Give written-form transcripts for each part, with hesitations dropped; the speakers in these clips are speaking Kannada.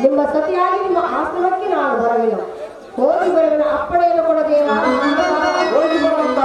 ನಿಮ್ಮ ಸತಿಯಾಗಿ ನಿಮ್ಮ ಆಶ್ರಮಕ್ಕೆ ನಾನು ಬರಲಿಲ್ಲ. ಹೋಗಿ ಬರುವಿನ ಅಪ್ಪಣೆಯನ್ನು ಕೊಡದೇವ. ಹೋಗಿ ಬರುವಂತ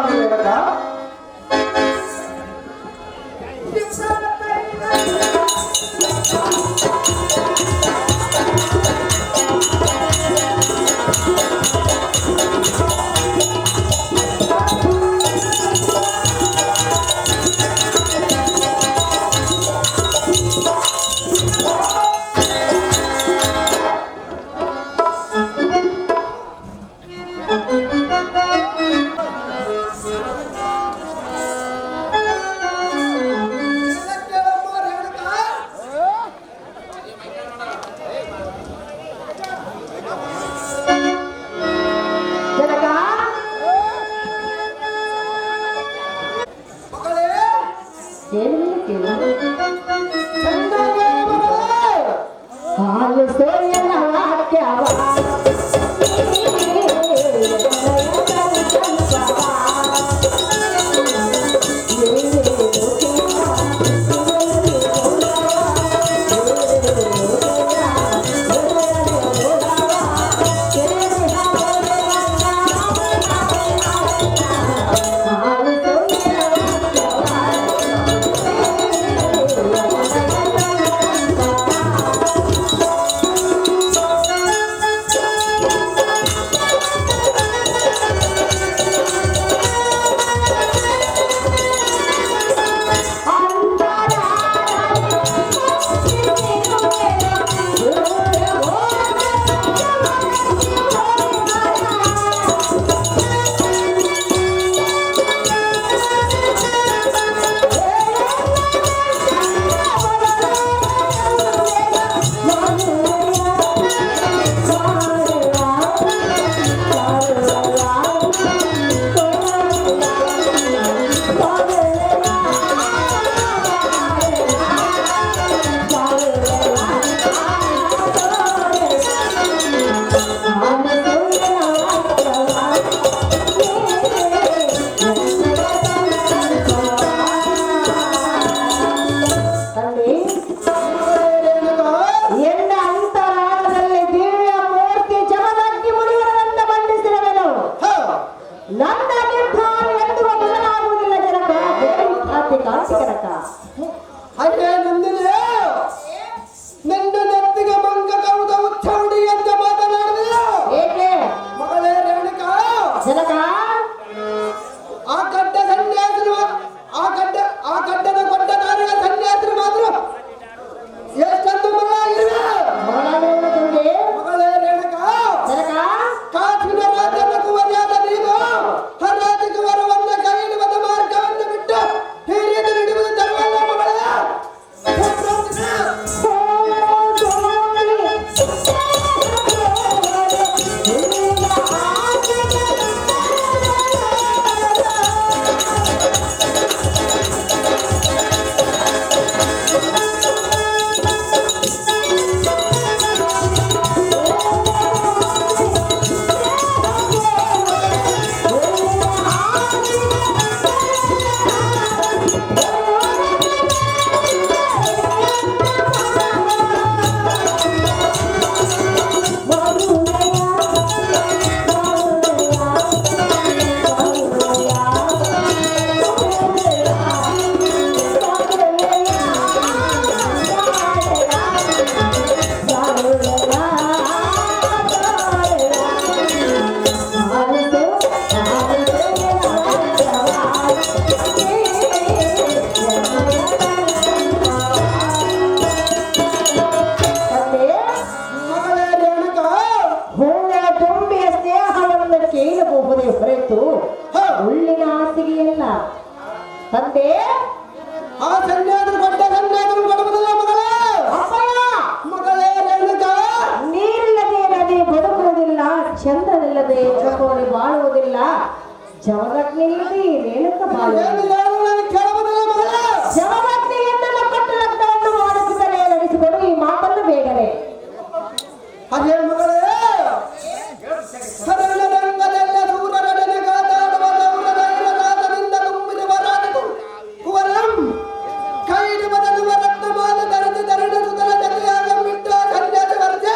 ತಂದೆ ಆ ಸನ್ಯಾದರು ಕೊಟ್ಟ ಸನ್ಯಾದರು ಕೊಡುವುದಿಲ್ಲ ಮಗಳೇ. ಮಗಳೇ ರೇಣುಕಾ, ನೀರಿಲ್ಲದೆ ನದಿ ಬದುಕುವುದಿಲ್ಲ, ಚಂದ್ರನಿಲ್ಲದೆ ಚಕೋರಿ ಬಾಳುವುದಿಲ್ಲ, ಜಮದಗ್ನಿಲ್ಲದೆ ರೇಣುಕ ಬಾಳುವುದಿಲ್ಲ. ಕೇಳುವುದಿಲ್ಲ ಮಗಳೇ. ಜಮದಗ್ನಿಯಿಂದ ಕಟ್ಟಲದ್ದನ್ನು ಮಾಡಿಸಿದರೆ ನಡೆಸಿದರು ಈ ಮಾತನ್ನು ಬೇಗನೆ. ಅದೇ ಮಗಳೇ, ರಂಗದಲ್ಲ ಸೂರರಡನೆ ಕಾದಾಡುವ ಗೌರವೈರನಾದದಿಂದ ತುಂಬಿದ ವರಾಟು ಕುವರಂ ಕೈದು ಬದಲುವ ರತ್ನಮಾಲ ಧರಿಸಿ ಧರಣ ಸುತಲ ಜತೆಯಾಗ ಮಿಟ್ಟ ಸನ್ಯಾಸಿ ವರ್ಜ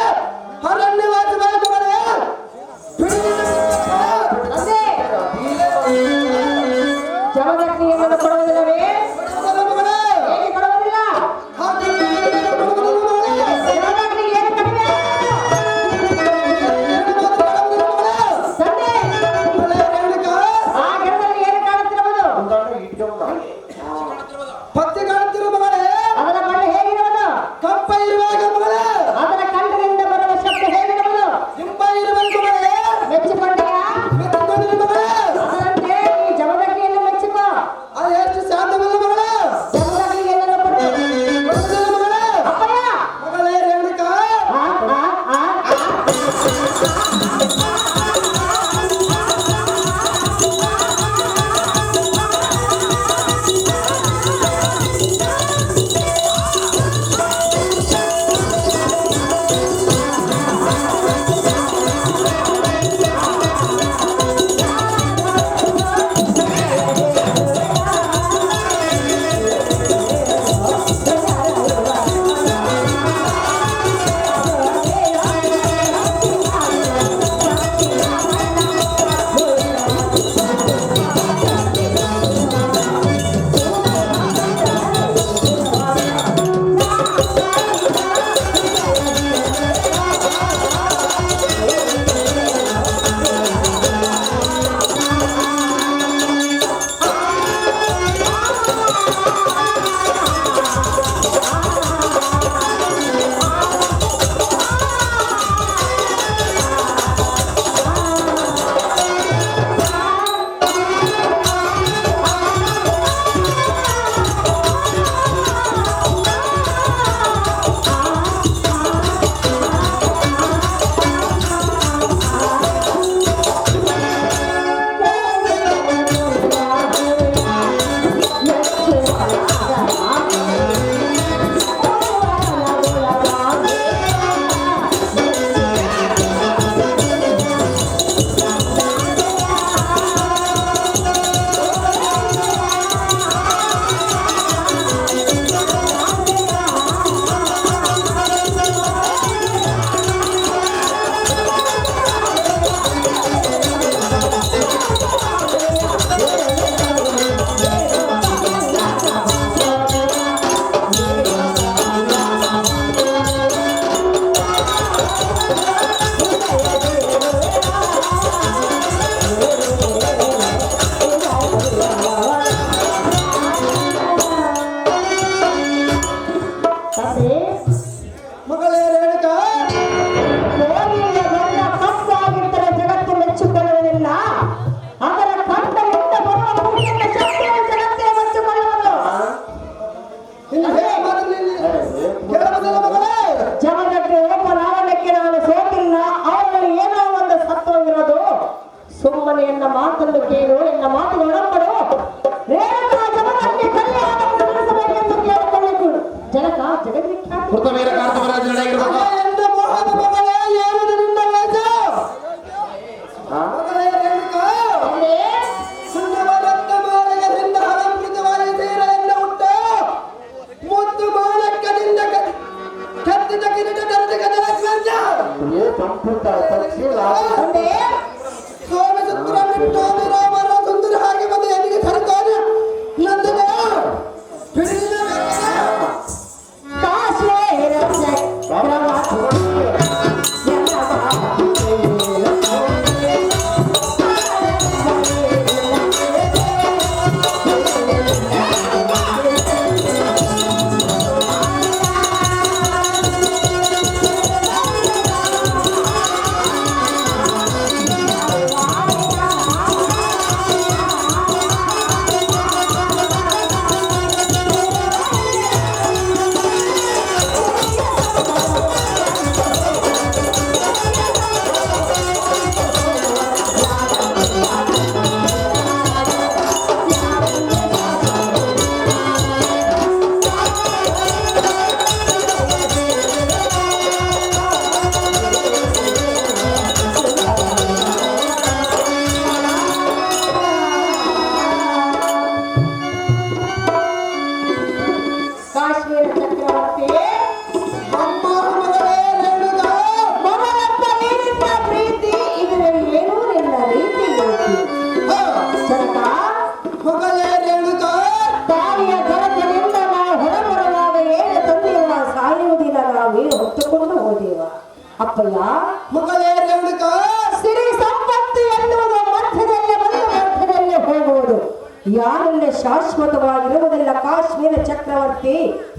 ಎನ್ನ ಮಾತನ್ನು ಕೇಳು, ಎನ್ನ ಮಾತನ್ನು ಒಳಪಡು. ರೇಣುಕಾ ಜಗದಲ್ಲಿ ಕಲ್ಯಾಣವನ್ನು ನಡೆಸಬೇಕೆಂದು ಕೇಳಿಕೊಳ್ಳಬೇಕು. ಜನಕ ಜಗದ್ವಿಖ್ಯಾತ ಕೃತವೀರ ಕಾರ್ತವರಾಜ ನಡೆಯಿರಬೇಕು. ಎಂದ ಮೋಹದ ಮಗಳೇ, ಏನು ನಿನ್ನ ವೇಷ? ಮಗಳೇ ರೇಣುಕಾ, ಸುಂದರವಾದ ಮಾಳಗದಿಂದ ಅಲಂಕೃತವಾಗಿ ತೀರದಿಂದ ಉಂಟು. ಮುದ್ದು ಮಾಣಕ್ಕದಿಂದ ಕತ್ತಿದ ಕಿರೀಟ ಧರಿಸಿ ಗದಲ ಧ್ವಜ. ಸಂಪುಟ ತಕ್ಷಿಲ ಸೋಮಸುಂದರ ಬಿಟ್ಟು ರಾಮರ ಸುಂದರ ಹಾಗೆ ಬಂದು ಎಲ್ಲಿಗೆ ಕರೆತಾನೆ ನಂದನ ಬಿಡಿದ ಅಪ್ಪಯ್ಯ ಮಗಳೇ ರೇಣುಕಾ, ಸಿರಿ ಸಂಪತ್ತು ಎನ್ನುವುದು ಮಧ್ಯದಲ್ಲೇ ಬಂದು ಮಧ್ಯದಲ್ಲೇ ಹೋಗುವುದು. ಯಾರಲ್ಲೇ ಶಾಶ್ವತವಾಗಿರುವುದಿಲ್ಲ. ಕಾಶ್ಮೀರ ಚಕ್ರವರ್ತಿ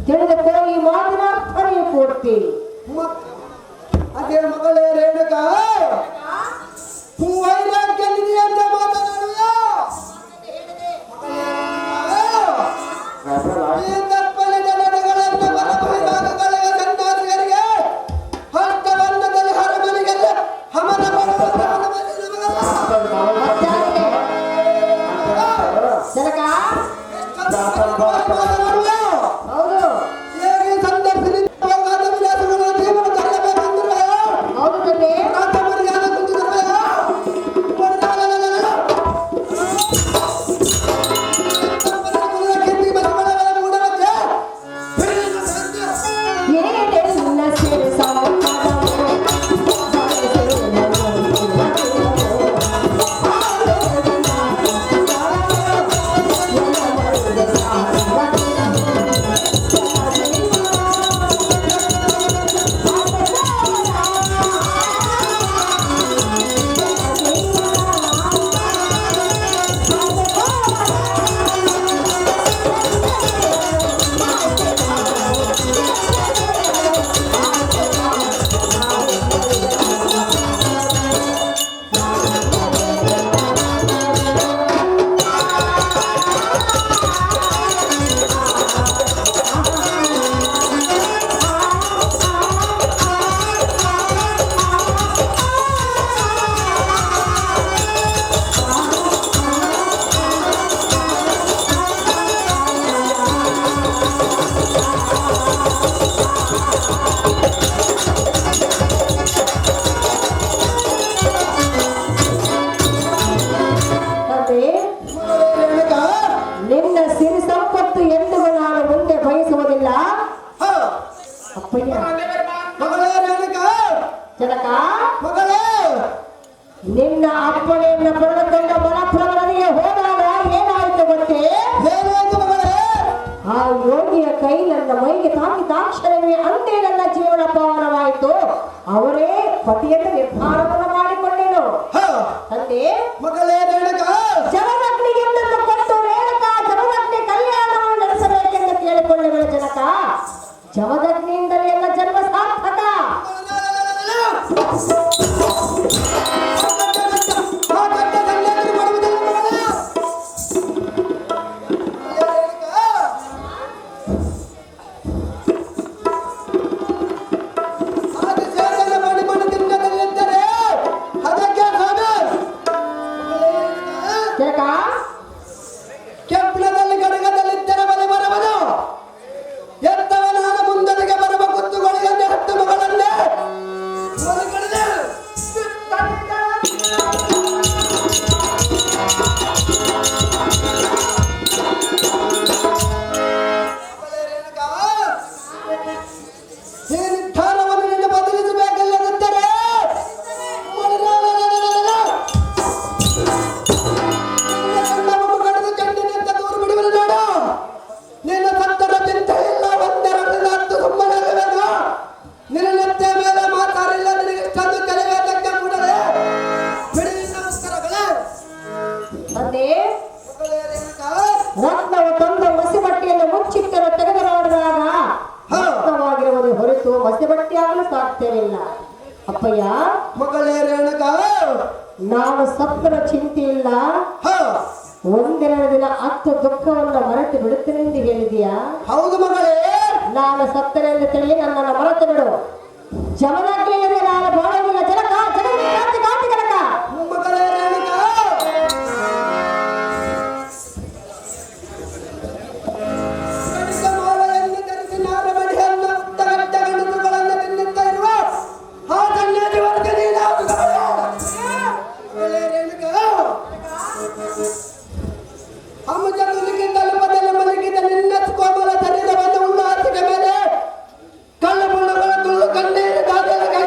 ತಿಳಿದುಕೋ, ಈ ಮಾತಿನ ಅರ್ಥವೇ ಪೂರ್ತಿ. ಅದೇ ಮಗಳೇ ರೇಣುಕಾ, ವೈರಾಗ್ಯನಿದೆ ಅಂತ ಮಾತನಾಡುವ ಈ ತಪ್ಪಲಿನ ನಡೆಗಳನ್ನು ಬರಬಹಿರಾಗಗಳಿಗೆ ಸನ್ಯಾಸಿಗರಿಗೆ ಹಸ್ತವನ್ನದಲ್ಲಿ ಹರಮನಿಗೆಲ್ಲ ಹಮನ ಜನಕ ಮಗಳೇ ನಿನ್ನ ಅಪ್ಪಣೆಯನ್ನ ಪಡೆದುಕೊಂಡ ಮಲಪ್ರಭನಿಗೆ ಹೋದಾಗ ಏನಾಯ್ತು ಗೊತ್ತೇ? ಏನಾಯ್ತು ಮಗಳೇ? ಆ ಯೋಗಿಯ ಕೈ ನನ್ನ ಮೈಗೆ ತಾಕಿದಾಕ್ಷರವೇ ಅಂತೆ ನನ್ನ ಜೀವನ ಪಾವನವಾಯಿತು. ಅವರೇ ಪತಿಯನ್ನು ನಿರ್ಧಾರವನ್ನು ಮಾಡಿಕೊಂಡೆನು. ತಂದೆ ಮಗಳೇ ರೇಣುಕ ಜಮದಗ್ನಿಗೆ ನನ್ನ ಕೊಟ್ಟು ರೇಣುಕ ಜಮದಗ್ನಿ ಕಲ್ಯಾಣವನ್ನು ನಡೆಸಬೇಕೆಂದು ಕೇಳಿಕೊಂಡೆಗಳು ಜನಕ. ಜಮದಗ್ನಿಯಿಂದಲೇ ಎಲ್ಲ ಜನ್ಮ ಸಾರ್ಥಕ. ಜನಕ ಕೆಂಪಣದಲ್ಲಿ ಗಡಗದಲ್ಲಿದ್ದರೆ ಬಲೆ ಬರವನು ಎತ್ತವನಾದ ಮುಂದರಿಗೆ ಬರುವ ಕುತ್ತುಗಳಿಗೆ ಹತ್ತು ಮಗಳನ್ನೇ ಮನೆಗಳಲ್ಲಿ ಈ ನಿರ್ಧಾರವನ್ನು ನಿನ್ನ ಬದಲಿಸಬೇಕಲ್ಲದಿದ್ದರೆ ಚಂಡಿನಿಂದ ದೂರ ಬಿಡುವರು ನೋಡು. ನಿನ್ನ ಸತ್ತರ ಚಿಂತೆ ಇಲ್ಲ, ಒಂದೆರಡರಿಂದ 10 ಸುಮ್ಮನಾಗಬೇಕು. ನಿನ್ನ ನೆತ್ತೆ ಮೇಲೆ ಮಾತಾಡಿಲ್ಲ, ನಿನಗೆ ಇಷ್ಟೊಂದು ಕಲಿವೇದಕ್ಕೆ ಕೂಡಲೇ ಬಿಡಿ ನಿನ್ನ ಉತ್ತರಗಳೇ. ತಂದೆ ಮಗಳೇ ರೇಣುಕಾ, ರತ್ನವು ತಂದ ಮಸಿಬಟ್ಟೆಯನ್ನು ಮುಚ್ಚಿಟ್ಟರು ತೆಗೆದು ನೋಡಿದಾಗ ರತ್ನವಾಗಿರುವುದು ಹೊರತು ಮಸಿಬಟ್ಟೆಯಾಗಲು ಸಾಧ್ಯವಿಲ್ಲ. ಅಪ್ಪಯ್ಯ ಮಗಳೇ ರೇಣುಕಾ, ನಾನು ಸತ್ತರ ಚಿಂತೆ ಇಲ್ಲ, ಒಂದೆರಡು ದಿನ 10 ದುಃಖವನ್ನು ಮರೆತು ಬಿಡುತ್ತೇನೆಂದು ಹೇಳಿದೀಯಾ? ಹೌದು ಮಗಳೇ. ನಾನು ಸತ್ತನೆಂದು ತಿಳಿ ನನ್ನನ್ನು ಮರೆತು ಬಿಡು. ಜಮದಗ್ನಿಯಲ್ಲಿ ನಾನು ಬಾಳುವುದಿಲ್ಲ. ಜನಕ ಜಗತ್ತಿನ ಕಾಂತಿ ಕಾಂತಿ ಕನಕ. ಮಗಳೇ ರೇಣುಕಾ, ಕಡಿತ ಮಾಲೆಯನ್ನು ಧರಿಸಿ ನಾರಮಡಿಯನ್ನು ಉತ್ತಗಟ್ಟ ಗಂಡಸುಗಳನ್ನು ತಿನ್ನುತ್ತಾ ಇರುವ ಆ ಕನ್ಯಾದಿ ವರ್ಗ ನೀನಾಗುತ್ತಾಳೆ. ಮಗಳೇ ರೇಣುಕಾ, ಅಮ್ಮಜ ತುಲಿಗೆ ತಲುಪದಲ್ಲಿ ಮಲಗಿದ ನಿನ್ನ ಕೋಮಲ ಶರೀರವನ್ನು ಉಳ್ಳು ಹಾಸಿಗೆ ಮೇಲೆ ಕಳ್ಳು ಮುಳ್ಳುಗಳ ತುಳ್ಳು ಕಣ್ಣೀರು ದಾದೆಯ ಕೈ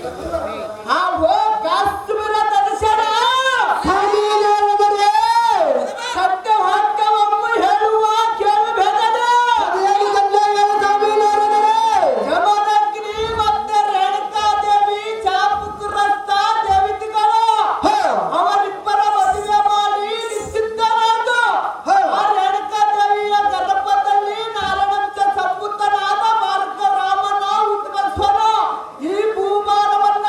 ಅವೋ ಕಾಶ್ಮೀರ ದರ್ಶನ ಸ್ವಾಮಿನಾರದರೆ ಸತ್ಯ ವಾಕ್ಯವೊಮ್ಮೆ ಹೇಳುವ ಕೇಳಬೇಕದ ಅದೇನು ಗಂಡಗಳ ಸ್ವಾಮಿನಾರದರೆ ಜಮದಗ್ನಿ ಮತ್ತೆ ರೇಣುಕಾದೇವಿ ಚಾಪುಕರಸ್ಥ ದೇವತೆಗಳು ಹಾ ಅವರಿಬ್ಬರ ಮದುವೆ ಮಾಡಿ ನಿಶ್ಚಿತರಾದ ಹಾ. ಆ ರೇಣುಕಾದೇವಿಯ ಗರ್ಭದಲ್ಲಿ ನಾರಾಯಣಂತ ಸಂಪುತನಾದ ಮಾರ್ಗ ರಾಮನ ಉದ್ಭವಿಸುವನು ಈ ಭೂಭಾರವನ್ನ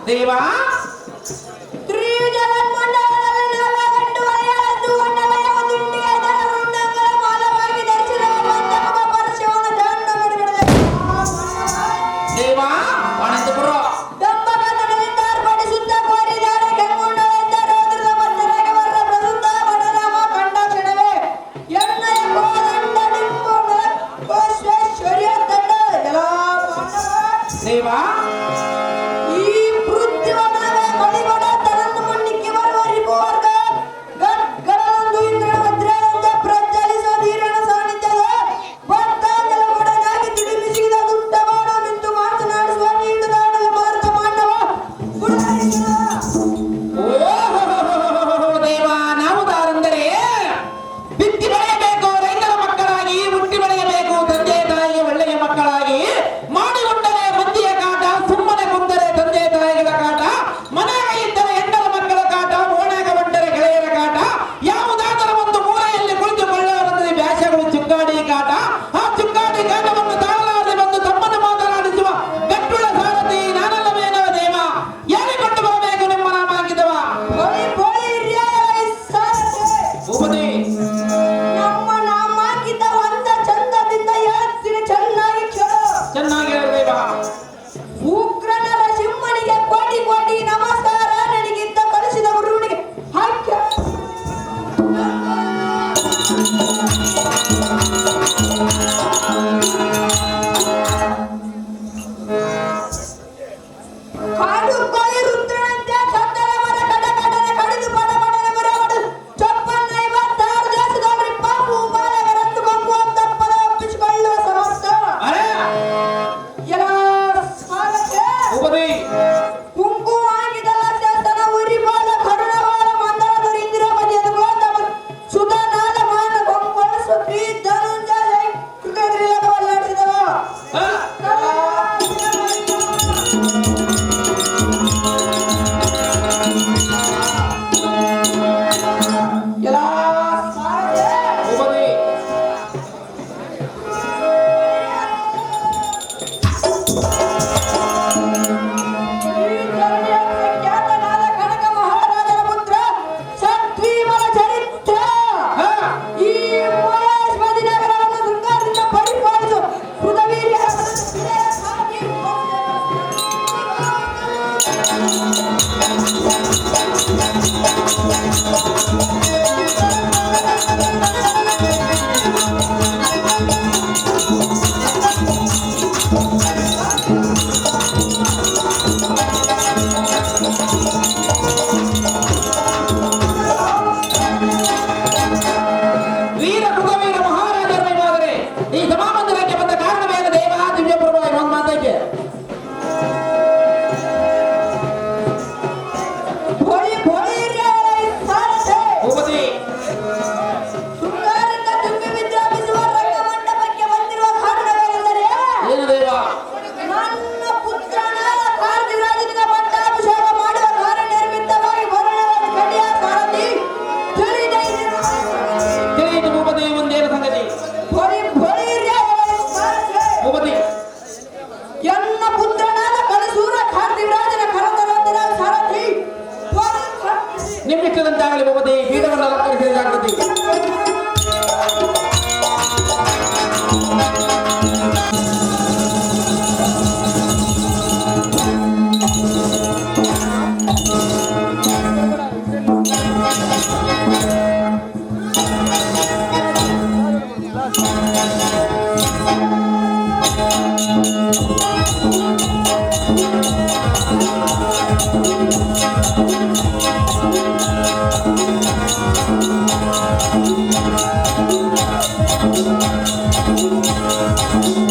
ದೇವಾ ದೇವಾ ಅನಂತಪುರ ದೇವಾ ಈ ಿ